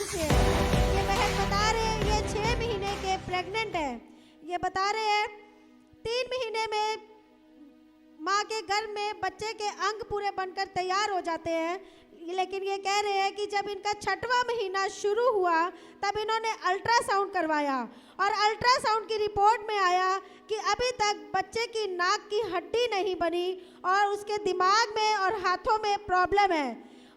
से है। ये बहन बता रहे हैं ये 6 महीने के प्रेग्नेंट है। ये बता रहे हैं 3 महीने में माँ के गर्भ में बच्चे के अंग पूरे बनकर तैयार हो जाते हैं, लेकिन ये कह रहे हैं कि जब इनका 6वां महीना शुरू हुआ तब इन्होंने अल्ट्रासाउंड करवाया और अल्ट्रासाउंड की रिपोर्ट में आया कि अभी तक बच्चे की नाक की हड्डी नहीं बनी और उसके दिमाग में और हाथों में प्रॉब्लम है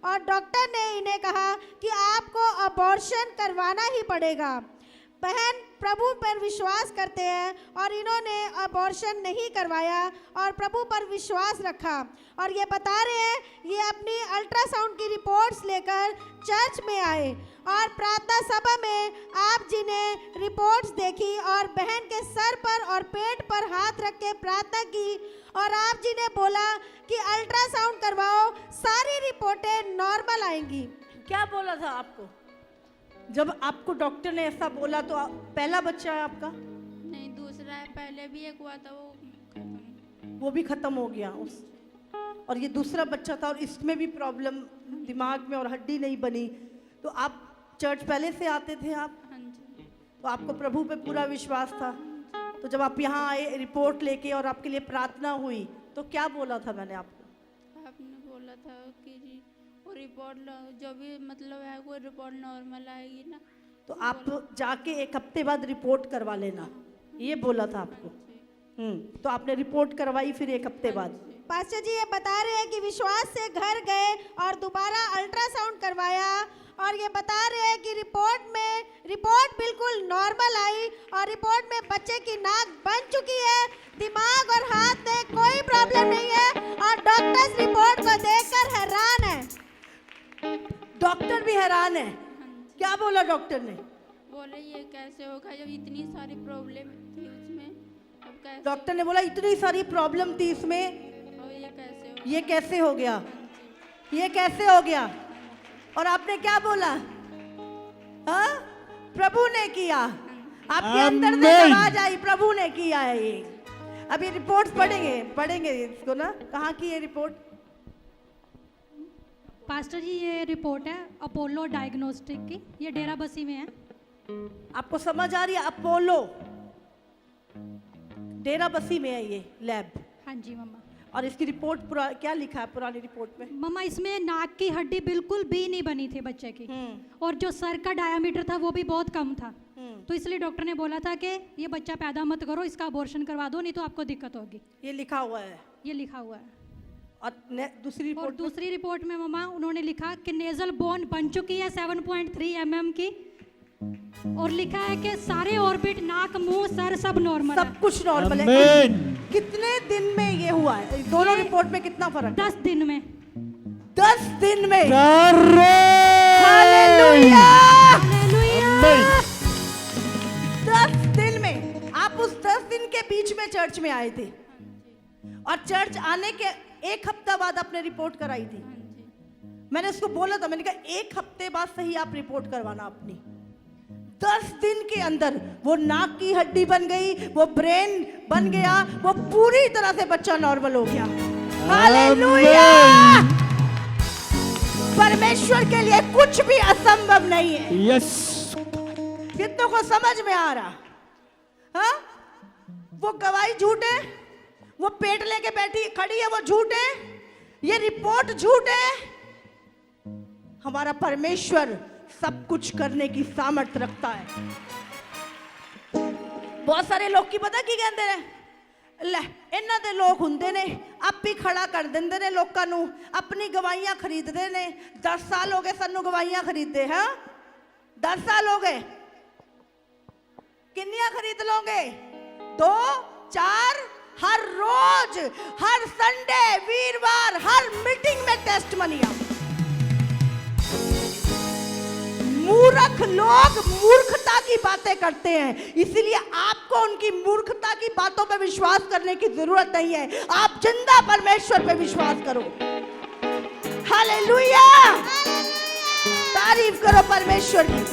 और डॉक्टर ने इन्हें कहा कि आपको अबॉर्शन करवाना ही पड़ेगा। बहन प्रभु पर विश्वास करते हैं और इन्होंने अबॉर्शन नहीं करवाया और प्रभु पर विश्वास रखा और ये बता रहे हैं ये अपनी अल्ट्रासाउंड की रिपोर्ट्स लेकर चर्च में आए और प्रार्थना सभा में आप जी ने रिपोर्ट्स देखी और बहन के सर पर और पेट पर हाथ रख के प्रार्थना की और आप जी ने बोला कि अल्ट्रासाउंड करवाओ, सारी रिपोर्टें नॉर्मल आएंगी। क्या बोला था आपको जब आपको डॉक्टर ने ऐसा बोला? तो पहला बच्चा है आपका? नहीं, दूसरा है। पहले भी एक हुआ था, वो भी खत्म हो गया उस, और ये दूसरा बच्चा था और इसमें भी प्रॉब्लम दिमाग में और हड्डी नहीं बनी। तो आप चर्च पहले से आते थे आप? हाँ जी। तो आपको प्रभु पे पूरा विश्वास था। तो जब आप यहाँ आए रिपोर्ट लेके और आपके लिए प्रार्थना हुई तो क्या बोला था मैंने आपको? आपने बोला था कि जी वो रिपोर्ट जो भी मतलब है वो रिपोर्ट नॉर्मल आएगी ना। तो आप जाके 1 हफ्ते बाद रिपोर्ट करवा लेना, ये बोला था आपको। तो आपने रिपोर्ट करवाई फिर 1 हफ्ते बाद? पास्टर जी ये बता रहे हैं कि विश्वास से घर गए और दोबारा अल्ट्रासाउंड करवाया और ये बता रहे हैं कि रिपोर्ट बिल्कुल नॉर्मल आई और रिपोर्ट में बच्चे की नाक बन चुकी है, दिमाग और हाथ में कोई प्रॉब्लम नहीं है और डॉक्टर्स रिपोर्ट को देखकर हैरान है। डॉक्टर भी हैरान है। क्या बोला डॉक्टर ने? बोले ये कैसे होगा जब इतनी सारी प्रॉब्लम थी उसमें, अब कैसे? डॉक्टर ने बोला इतनी सारी प्रॉब्लम थी इसमें, और ये कैसे हो गया? ये कैसे हो गया? और आपने क्या बोला? हाँ, प्रभु ने किया। आपके अंदर से आवाज आई, प्रभु ने किया है ये। अभी रिपोर्ट्स पढ़ेंगे इसको ना। कहाँ की ये रिपोर्ट? पास्टर जी ये रिपोर्ट है अपोलो डायग्नोस्टिक की, ये डेरा बसी में है। आपको समझ आ रही है? अपोलो डेरा बसी में है ये लैब। हाँ जी मम्मा। और इसकी रिपोर्ट क्या लिखा है पुरानी रिपोर्ट में? मम्मा इसमें नाक की हड्डी बिल्कुल भी नहीं बनी थी बच्चे की और जो सर का डायमीटर था वो भी बहुत कम था। तो इसलिए डॉक्टर ने बोला था कि ये बच्चा पैदा मत करो, इसका अबॉर्शन करवा दो, नहीं तो आपको दिक्कत होगी। ये लिखा हुआ है? ये लिखा हुआ है। और दूसरी रिपोर्ट में मम्मा उन्होंने लिखा कि नेजल बोन बन चुकी है 7.3 mm की और लिखा है कि सारे ऑर्बिट, नाक, मुंह, सर सब नॉर्मल है। सब कुछ नॉर्मल है। कितने दिन में ये हुआ है? दोनों रिपोर्ट में कितना फर्क? 10 दिन में। 10 दिन में। हालेलुया। 10 दिन में। आप उस 10 दिन के बीच में चर्च में आए थे और चर्च आने के 1 हफ्ता बाद आपने रिपोर्ट कराई थी। मैंने उसको बोला था, मैंने कहा 1 हफ्ते बाद सही आप रिपोर्ट करवाना अपनी। 10 दिन के अंदर वो नाक की हड्डी बन गई, वो ब्रेन बन गया, वो पूरी तरह से बच्चा नॉर्मल हो गया। हालेलुया। परमेश्वर के लिए कुछ भी असंभव नहीं है। यस। कितनों को समझ में आ रहा? हाँ, वो गवाही झूठ है, वो पेट लेके बैठी खड़ी है वो झूठ है, ये रिपोर्ट झूठ है। हमारा परमेश्वर सब कुछ करने की सामर्थ्य रखता है। बहुत सारे लोग की पता की कहते हैं, ले इन्हां दे लोग हुंदे ने आप ही खड़ा कर देंदे ने लोकां नू, अपनी गवाहियां खरीदते ने। 10 साल हो गए सानू गवाहियां खरीदे। हाँ, 10 साल हो गए। किन्नियां खरीद लोगे? 2 4 हर रोज, हर संडे, वीरवार, हर मीटिंग में टेस्टमनियां। मूर्ख लोग मूर्खता की बातें करते हैं, इसलिए आपको उनकी मूर्खता की बातों पर विश्वास करने की जरूरत नहीं है। आप जिंदा परमेश्वर पे विश्वास करो। हालेलुया। तारीफ करो परमेश्वर की।